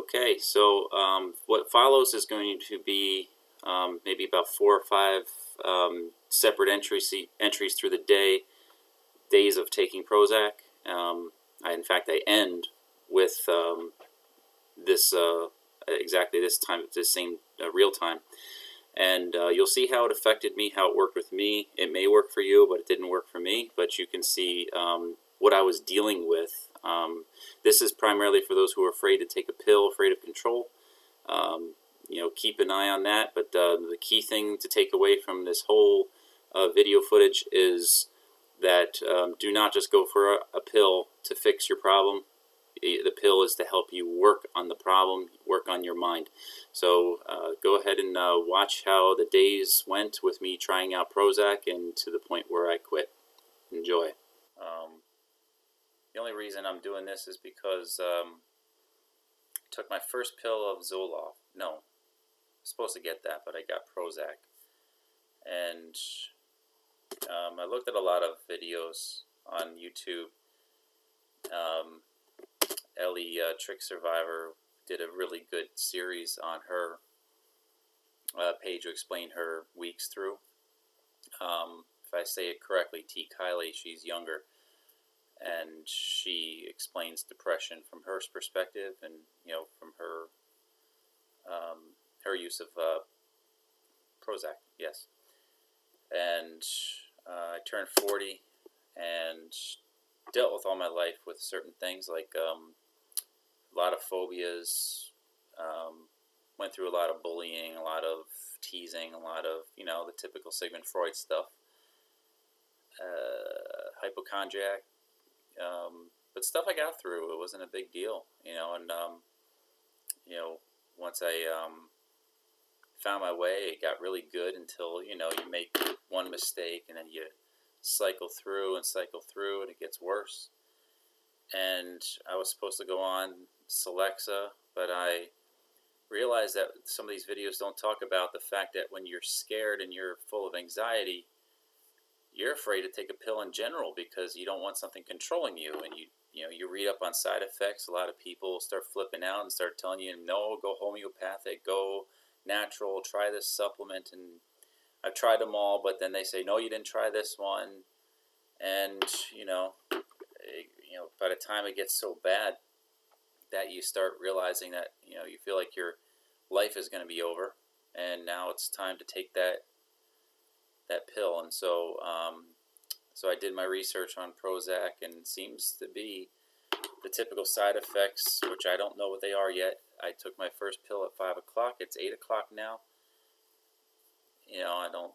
Okay, so what follows is going to be maybe about 4 or 5 separate entries through the days of taking Prozac. In fact, I end with this exactly this time, this same real time. And you'll see how it affected me, how it worked with me. It may work for you, but it didn't work for me. But you can see what I was dealing with. This is primarily for those who are afraid to take a pill, afraid of control. Keep an eye on that. But the key thing to take away from this whole video footage is that do not just go for a pill to fix your problem. The pill is to help you work on the problem, work on your mind. So go ahead and watch how the days went with me trying out Prozac and to the point where I quit. Enjoy. The only reason I'm doing this is because I took my first pill of Zoloft. No, I was supposed to get that, but I got Prozac. And I looked at a lot of videos on YouTube. Ellie Trick Survivor did a really good series on her page to explain her weeks through. If I say it correctly, T. Kylie, she's younger, and she explains depression from her perspective, and from her her use of Prozac. Yes, and I turned 40 and dealt with all my life with certain things like a lot of phobias, went through a lot of bullying, a lot of teasing, a lot of, the typical Sigmund Freud stuff, hypochondriac, but stuff I got through. It wasn't a big deal, and once I found my way, it got really good until, you make one mistake and then you cycle through, and it gets worse. And I was supposed to go on Celexa, but I realized that some of these videos don't talk about the fact that when you're scared and you're full of anxiety, you're afraid to take a pill in general because you don't want something controlling you. And you read up on side effects. A lot of people start flipping out and start telling you, no, go homeopathic, go natural, try this supplement. And I've tried them all, but then they say, no, you didn't try this one. And, by the time it gets so bad that you start realizing that, you feel like your life is going to be over, and now it's time to take that pill. And so I did my research on Prozac, and it seems to be the typical side effects, which I don't know what they are yet. I took my first pill at 5 o'clock. It's 8 o'clock now. I don't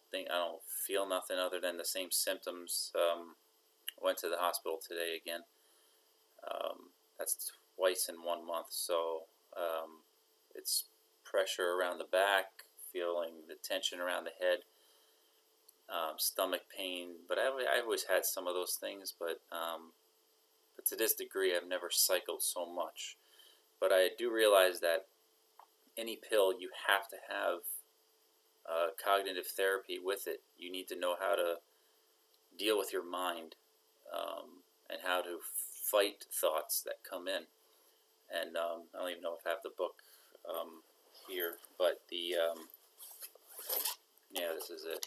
feel nothing other than the same symptoms. Went to the hospital today again. That's twice in 1 month. So it's pressure around the back, feeling the tension around the head, stomach pain. But I've always had some of those things, but to this degree, I've never cycled so much. But I do realize that any pill, you have to have cognitive therapy with it. You need to know how to deal with your mind, and how to fight thoughts that come in. And I don't even know if I have the book here, but this is it.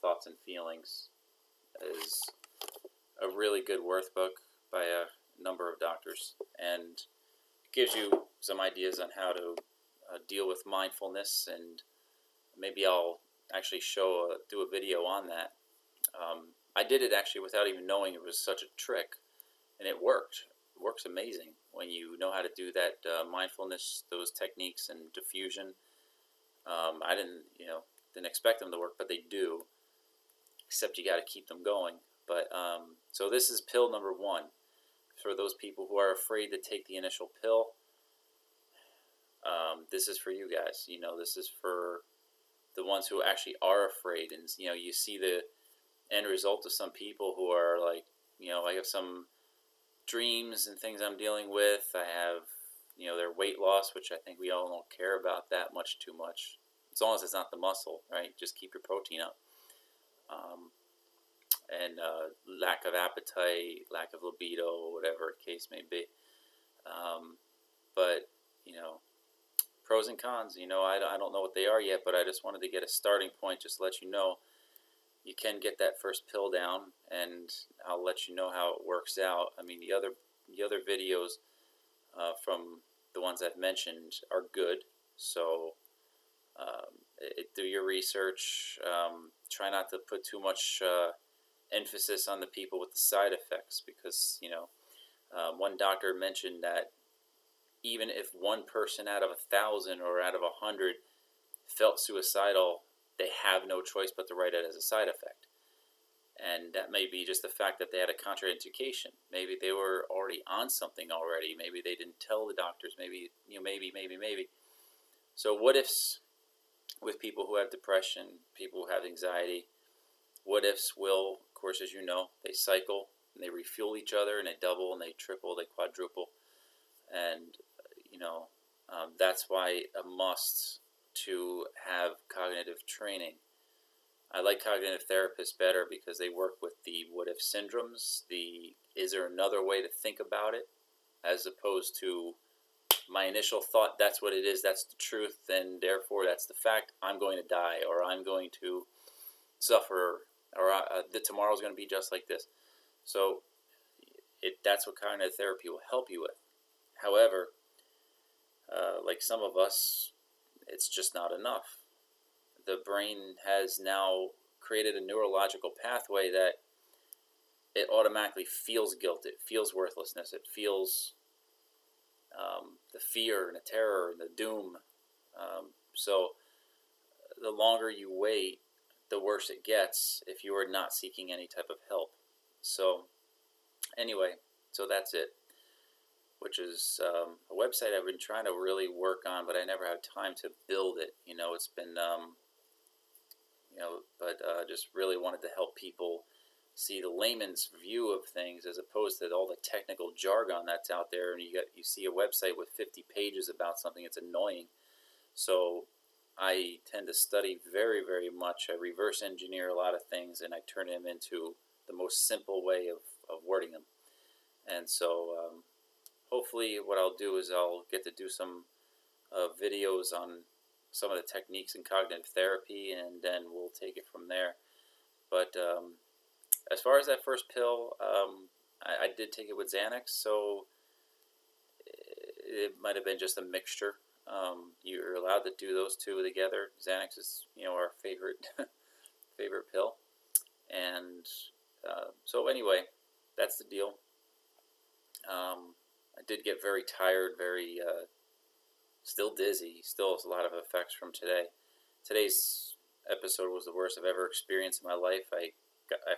Thoughts and Feelings is a really good workbook by a number of doctors, and it gives you some ideas on how to deal with mindfulness, and maybe I'll actually do a video on that. I did it actually without even knowing it was such a trick, and it worked. It works amazing when you know how to do that mindfulness, those techniques, and diffusion. I didn't expect them to work, but they do. Except you got to keep them going. But so this is pill number 1 for those people who are afraid to take the initial pill. This is for you guys. This is for the ones who actually are afraid, and you see the end result of some people who are like, I have some dreams and things I'm dealing with. I have, their weight loss, which I think we all don't care about that much too much, as long as it's not the muscle, right? Just keep your protein up. And lack of appetite, lack of libido, whatever the case may be. But, pros and cons, I don't know what they are yet, but I just wanted to get a starting point, just to let you know you can get that first pill down, and I'll let you know how it works out. I mean, the other videos from the ones I've mentioned are good, so do your research. Try not to put too much emphasis on the people with the side effects, because one doctor mentioned that even if one person out of 1,000 or out of 100 felt suicidal, they have no choice but to write it as a side effect. And that may be just the fact that they had a contraindication. Maybe they were already on something already. Maybe they didn't tell the doctors. Maybe. So what ifs with people who have depression, people who have anxiety, what ifs will, of course, as you know, they cycle and they refuel each other, and they double and they triple, they quadruple. And, that's why a must to have cognitive training. I like cognitive therapists better because they work with the what if syndromes, the is there another way to think about it, as opposed to my initial thought, that's what it is, that's the truth, and therefore that's the fact, I'm going to die, or I'm going to suffer, or tomorrow's going to be just like this. So that's what cognitive therapy will help you with. However, like some of us, it's just not enough. The brain has now created a neurological pathway that it automatically feels guilt, it feels worthlessness, it feels the fear and the terror and the doom. So the longer you wait, the worse it gets if you are not seeking any type of help. So anyway, so that's it, which is a website I've been trying to really work on, but I never had time to build it. It's been, but just really wanted to help people see the layman's view of things, as opposed to all the technical jargon that's out there. And you see a website with 50 pages about something, it's annoying. So I tend to study very, very much. I reverse engineer a lot of things, and I turn them into the most simple way of wording them. And so hopefully what I'll do is I'll get to do some videos on some of the techniques in cognitive therapy, and then we'll take it from there. But as far as that first pill, I did take it with Xanax, so it might have been just a mixture. You're allowed to do those two together. Xanax is, our favorite favorite pill. And so anyway, that's the deal. I did get very tired, very still dizzy, still has a lot of effects from today. Today's episode was the worst I've ever experienced in my life. I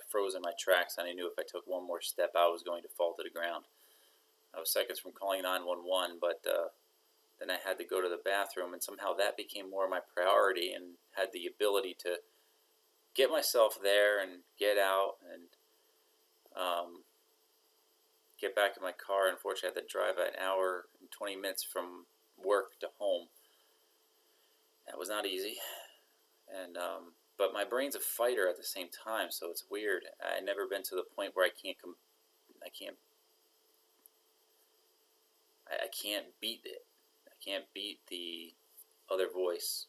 froze in my tracks, and I knew if I took one more step, I was going to fall to the ground. I was seconds from calling 911, but then I had to go to the bathroom, and somehow that became more my priority, and had the ability to get myself there and get out and get back in my car. Unfortunately, I had to drive an hour and 20 minutes from work to home. That was not easy. And but my brain's a fighter at the same time, so it's weird. I've never been to the point where I can't beat it. I can't beat the other voice,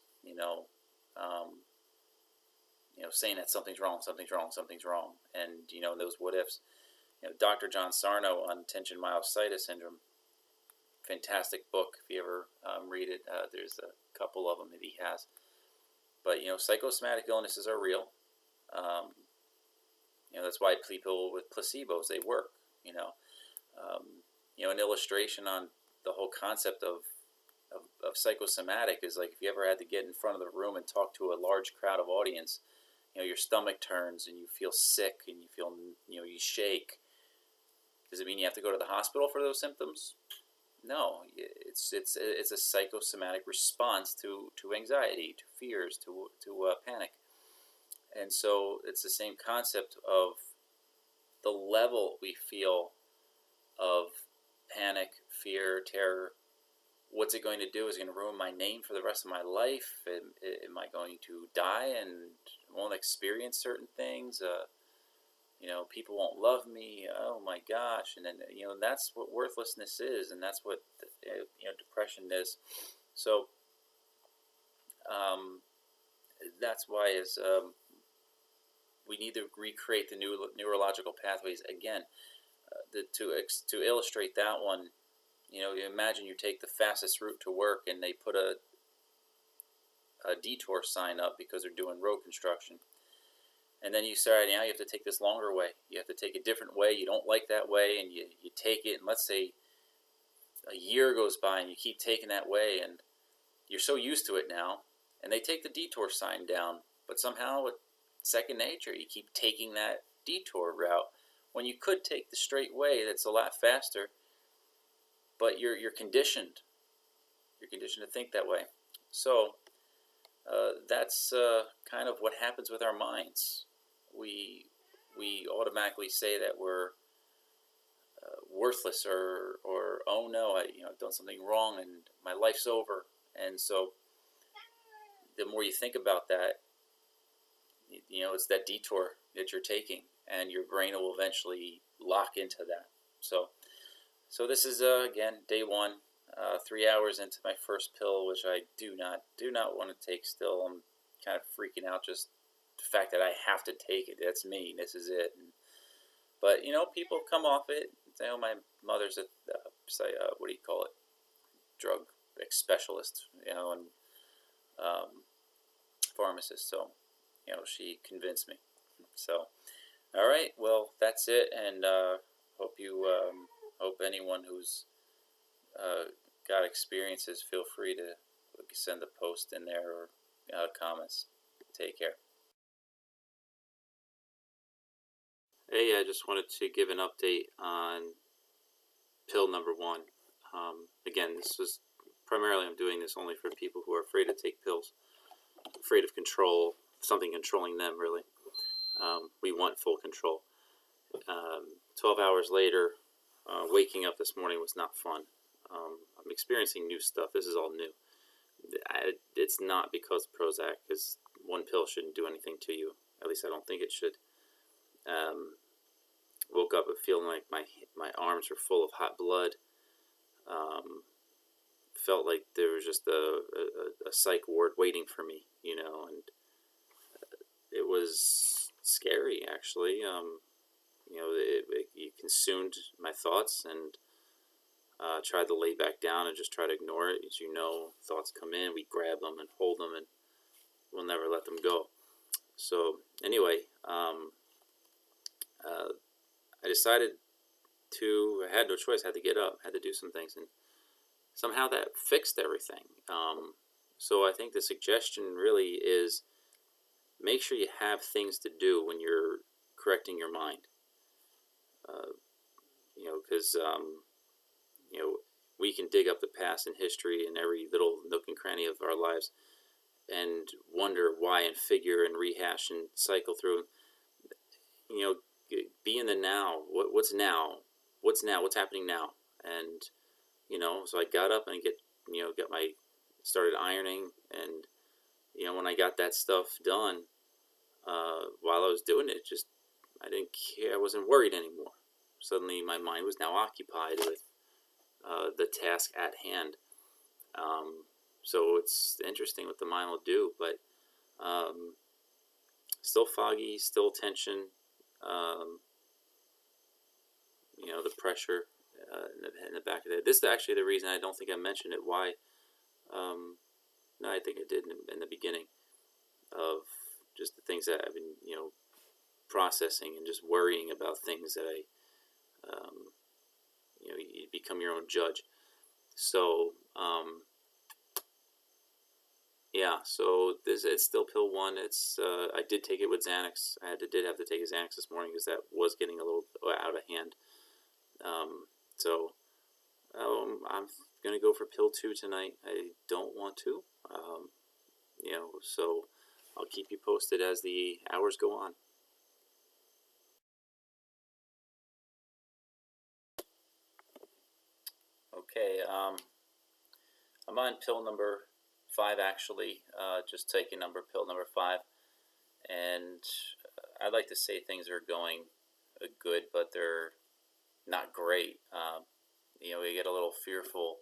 saying that something's wrong, and those what ifs. Dr. John Sarno on tension myositis syndrome, fantastic book if you ever read it. There's a couple of them that he has. But psychosomatic illnesses are real. That's why people with placebos, they work. An illustration on the whole concept of psychosomatic is like if you ever had to get in front of the room and talk to a large crowd of audience. Your stomach turns and you feel sick and you feel you shake. Does it mean you have to go to the hospital for those symptoms? No, it's a psychosomatic response to anxiety, to fears, to panic. And so it's the same concept of the level we feel of panic, fear, terror. What's it going to do? Is it going to ruin my name for the rest of my life? Am I going to die and won't experience certain things? People won't love me. Oh my gosh! And then that's what worthlessness is, and that's what depression is. So that's why we need to recreate the new neurological pathways again. To illustrate that one, you imagine you take the fastest route to work and they put a detour sign up because they're doing road construction. And then you say, now you have to take this longer way. You have to take a different way. You don't like that way, and you take it. And let's say a year goes by and you keep taking that way, and you're so used to it now. And they take the detour sign down, but somehow it's second nature. You keep taking that detour route when you could take the straight way. That's a lot faster. But you're conditioned. You're conditioned to think that way. So that's kind of what happens with our minds. We automatically say that we're worthless, or oh no, I've done something wrong and my life's over. And so the more you think about that, it's that detour that you're taking, and your brain will eventually lock into that. So this is again day 1, 3 hours into my first pill, which I do not want to take. Still, I'm kind of freaking out, just the fact that I have to take it. That's me. This is it. But people come off it. My mother's a what do you call it? Drug specialist, and pharmacist. So, she convinced me. So, all right. Well, that's it. And hope anyone who's got experiences, feel free to send a post in there or comments. Take care. Hey, I just wanted to give an update on pill number 1. Again, this was primarily, I'm doing this only for people who are afraid to take pills, afraid of control, something controlling them, really. We want full control. 12 hours later, waking up this morning was not fun. I'm experiencing new stuff. This is all new. It's not because of Prozac, because one pill shouldn't do anything to you. At least I don't think it should. Woke up feeling like my arms were full of hot blood. Felt like there was just a psych ward waiting for me, and it was scary, actually. It consumed my thoughts, and tried to lay back down and just try to ignore it. As thoughts come in, we grab them and hold them, and we'll never let them go. So anyway, I decided I had no choice. I had to get up, had to do some things, and somehow that fixed everything. So I think the suggestion really is make sure you have things to do when you're correcting your mind. Because we can dig up the past and history and every little nook and cranny of our lives and wonder why, and figure and rehash and cycle through. Be in the now. What's now? What's now? What's happening now? And so I got up and started ironing, and when I got that stuff done, while I was doing it, I didn't care. I wasn't worried anymore. Suddenly, my mind was now occupied with the task at hand. So it's interesting what the mind will do, but still foggy, still tension. The pressure in the back of it. This is actually the reason I don't think I mentioned it. Why? No, I think I did in the beginning of just the things that I've been, processing and just worrying about things that you become your own judge. So, so it's still pill 1. I did take it with Xanax. I did have to take a Xanax this morning because that was getting a little out of hand. So I'm going to go for pill 2 tonight. I don't want to, so I'll keep you posted as the hours go on. Okay, I'm on pill number 5, actually, just taking pill number 5, and I'd like to say things are going good, but they're not great. We get a little fearful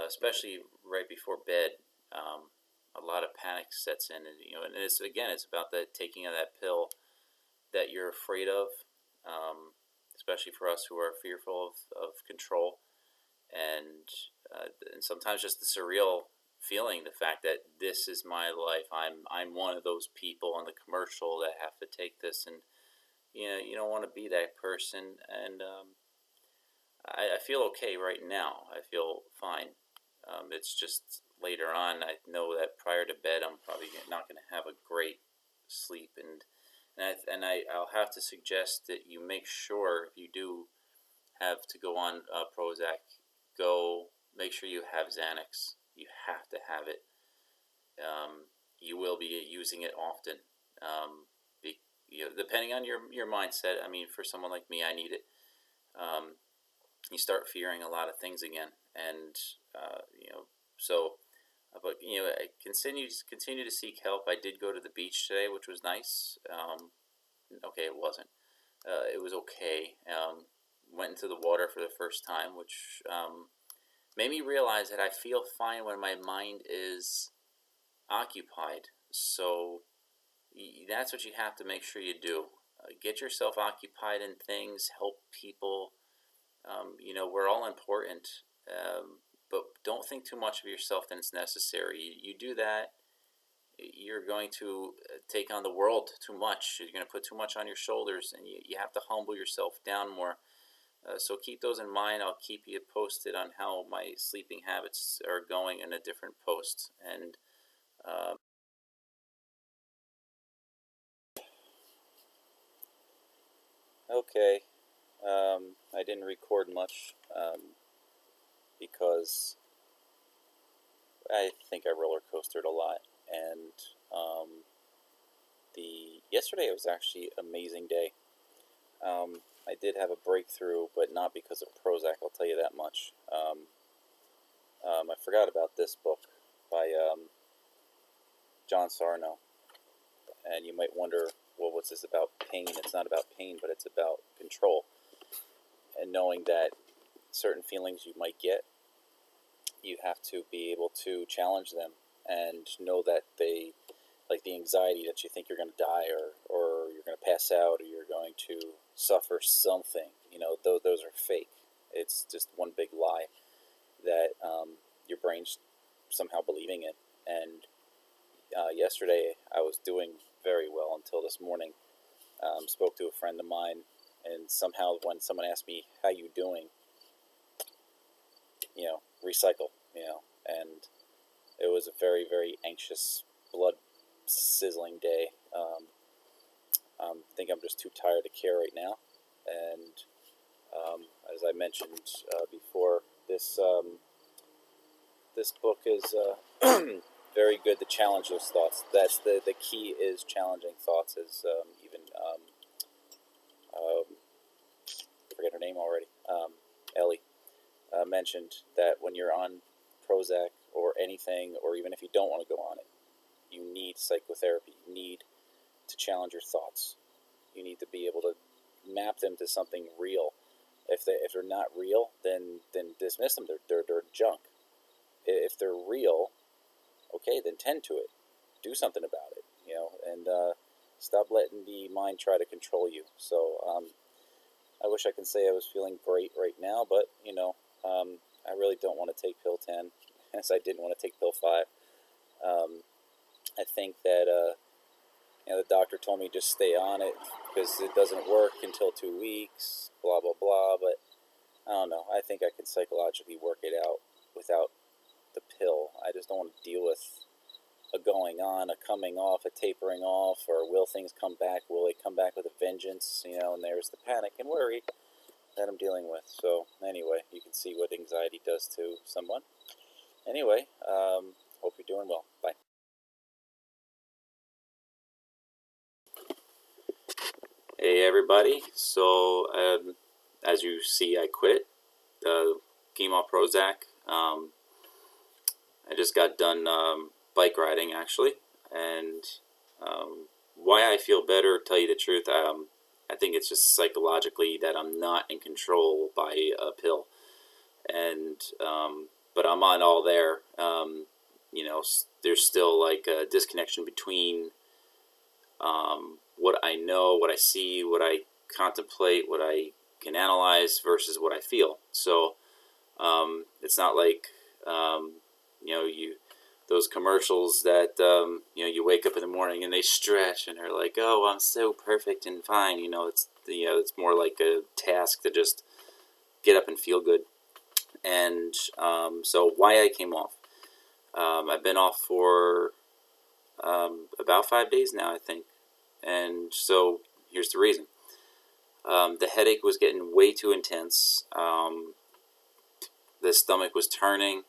especially right before bed. A lot of panic sets in, and and it's about the taking of that pill that you're afraid of, especially for us who are fearful of control, and sometimes just the surreal feeling, the fact that this is my life. I'm one of those people on the commercial that have to take this, and you don't want to be that person. And I feel okay right now. I feel fine. It's just later on. I know that prior to bed, I'm probably not going to have a great sleep, I'll have to suggest that you make sure, if you do have to go on Prozac, go make sure you have Xanax. You have to have it. You will be using it often. Be, Depending on your mindset. I mean, for someone like me, I need it. You start fearing a lot of things again, and so. But I continue to seek help. I did go to the beach today, which was nice. Okay, it wasn't. It was okay. Went into the water for the first time, which made me realize that I feel fine when my mind is occupied. So that's what you have to make sure you do. Get yourself occupied in things, help people. We're all important, but don't think too much of yourself than it's necessary. You do that, you're going to take on the world too much. You're going to put too much on your shoulders, and you have to humble yourself down more. So keep those in mind. I'll keep you posted on how my sleeping habits are going in a different post. And okay, I didn't record much because I think I roller coastered a lot, and the yesterday was actually an amazing day. I did have a breakthrough, but not because of Prozac. I'll tell you that much. I forgot about this book by John Sarno, and you might wonder, well, what's this about pain? It's not about pain, but it's about control, and knowing that certain feelings you might get, you have to be able to challenge them and know that they, like the anxiety that you think you're going to die, or you're going to pass out, or you're going to suffer something. Those are fake. It's just one big lie that your brain's somehow believing in. And yesterday I was doing very well until this morning. Spoke to a friend of mine, and somehow when someone asked me, how you doing, recycle, and it was a very, very anxious, blood sizzling day. I think I'm just too tired to care right now. And as I mentioned before, this book is very good to challenge those thoughts. That's the key, is challenging thoughts. As even I forget her name already. Ellie mentioned that when you're on Prozac or anything, or even if you don't want to go on it, you need psychotherapy. You need to challenge your thoughts. You need to be able to map them to something real. If they're not real, then dismiss them. They're junk. If they're real, okay, then tend to it. Do something about it. And stop letting the mind try to control you. So I wish I could say I was feeling great right now, but I really don't want to take pill 10, as I didn't want to take pill 5. I think that the doctor told me just stay on it because it doesn't work until 2 weeks, blah, blah, blah. But I don't know. I think I can psychologically work it out without the pill. I just don't want to deal with a going on, a coming off, a tapering off, or will things come back? Will they come back with a vengeance? And there's the panic and worry that I'm dealing with. So anyway, you can see what anxiety does to someone. Anyway, hope you're doing well. Bye. Hey everybody. So as you see, I quit chemo Prozac. I just got done bike riding, actually, and why I feel better, tell you the truth, I think it's just psychologically that I'm not in control by a pill. And but I'm on all there. There's still like a disconnection between what I know, what I see, what I contemplate, what I can analyze versus what I feel. So it's not like you those commercials that you wake up in the morning and they stretch and they're like, oh, I'm so perfect and fine. It's more like a task to just get up and feel good. And so why I came off. I've been off for about 5 days now, I think. And so here's the reason. The headache was getting way too intense. The stomach was turning,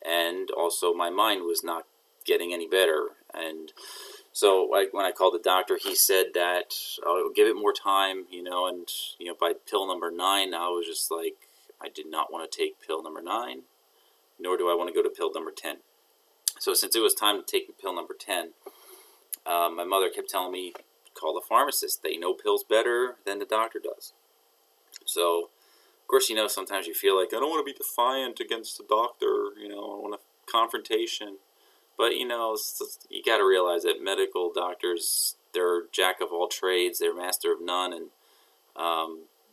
and also my mind was not getting any better. And so when I called the doctor, he said that I'll give it more time, and by pill number 9, I was just like, I did not want to take pill number 9, nor do I want to go to pill number 10. So since it was time to take pill number 10, my mother kept telling me, call the pharmacist. They know pills better than the doctor does. So, of course, sometimes you feel like, I don't want to be defiant against the doctor, I want a confrontation. But, you got to realize that medical doctors, they're jack of all trades, they're master of none. And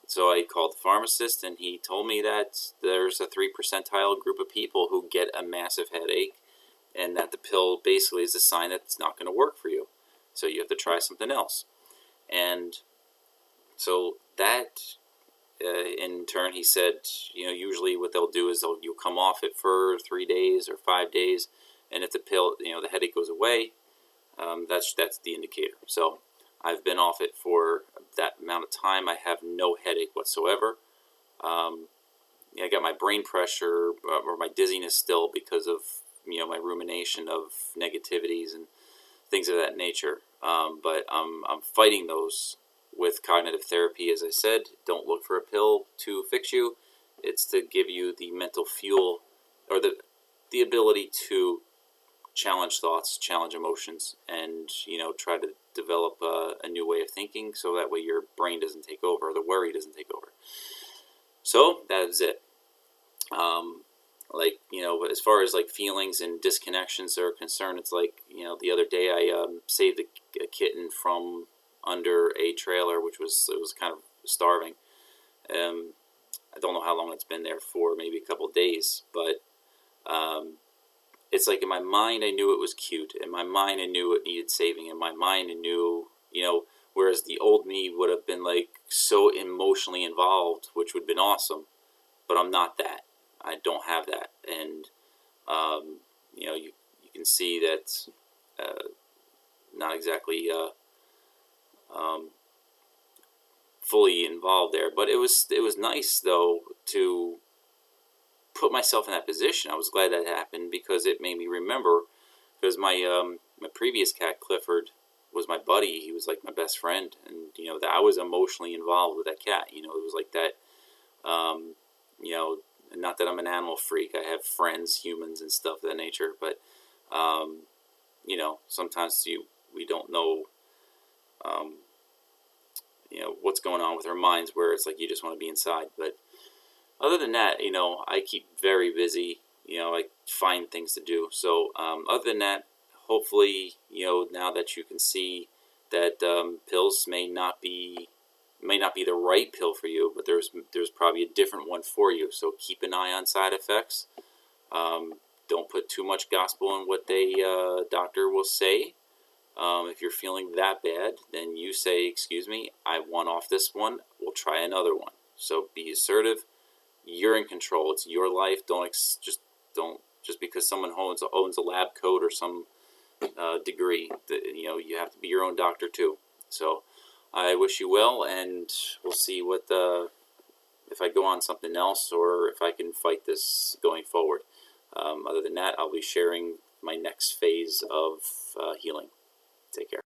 so I called the pharmacist, and he told me that there's a 3 percentile group of people who get a massive headache, and that the pill basically is a sign that it's not going to work for you. So you have to try something else. And so that, in turn, he said, usually what they'll do is you'll come off it for 3 days or 5 days, and if the pill, the headache goes away, that's the indicator. So I've been off it for that amount of time. I have no headache whatsoever. I got my brain pressure or my dizziness still because of my rumination of negativities and things of that nature. But I'm fighting those with cognitive therapy. As I said, don't look for a pill to fix you. It's to give you the mental fuel, or the ability to challenge thoughts, challenge emotions, and try to develop a new way of thinking, so that way your brain doesn't take over, or the worry doesn't take over. So that is it. As far as like feelings and disconnections are concerned, it's like, the other day I saved a kitten from under a trailer, it was kind of starving. I don't know how long it's been there for, maybe a couple of days, but it's like in my mind I knew it was cute. In my mind I knew it needed saving. In my mind I knew, whereas the old me would have been like so emotionally involved, which would have been awesome, but I'm not that. I don't have that. And, you can see that not exactly fully involved there. But it was nice, though, to put myself in that position. I was glad that happened because it made me remember, because my previous cat, Clifford, was my buddy. He was like my best friend. And, that I was emotionally involved with that cat. It was like that, not that I'm an animal freak. I have friends, humans, and stuff of that nature. But, sometimes we don't know, what's going on with our minds, where it's like you just want to be inside. But other than that, I keep very busy. I find things to do. So other than that, hopefully, now that you can see that pills may not be the right pill for you, but there's probably a different one for you. So keep an eye on side effects. Don't put too much gospel in what the doctor will say. If you're feeling that bad, then you say, excuse me, I want off this one. We'll try another one. So be assertive. You're in control. It's your life. Just because someone owns a lab coat or some degree, you have to be your own doctor too. So I wish you well, and we'll see if I go on something else or if I can fight this going forward. Other than that, I'll be sharing my next phase of healing. Take care.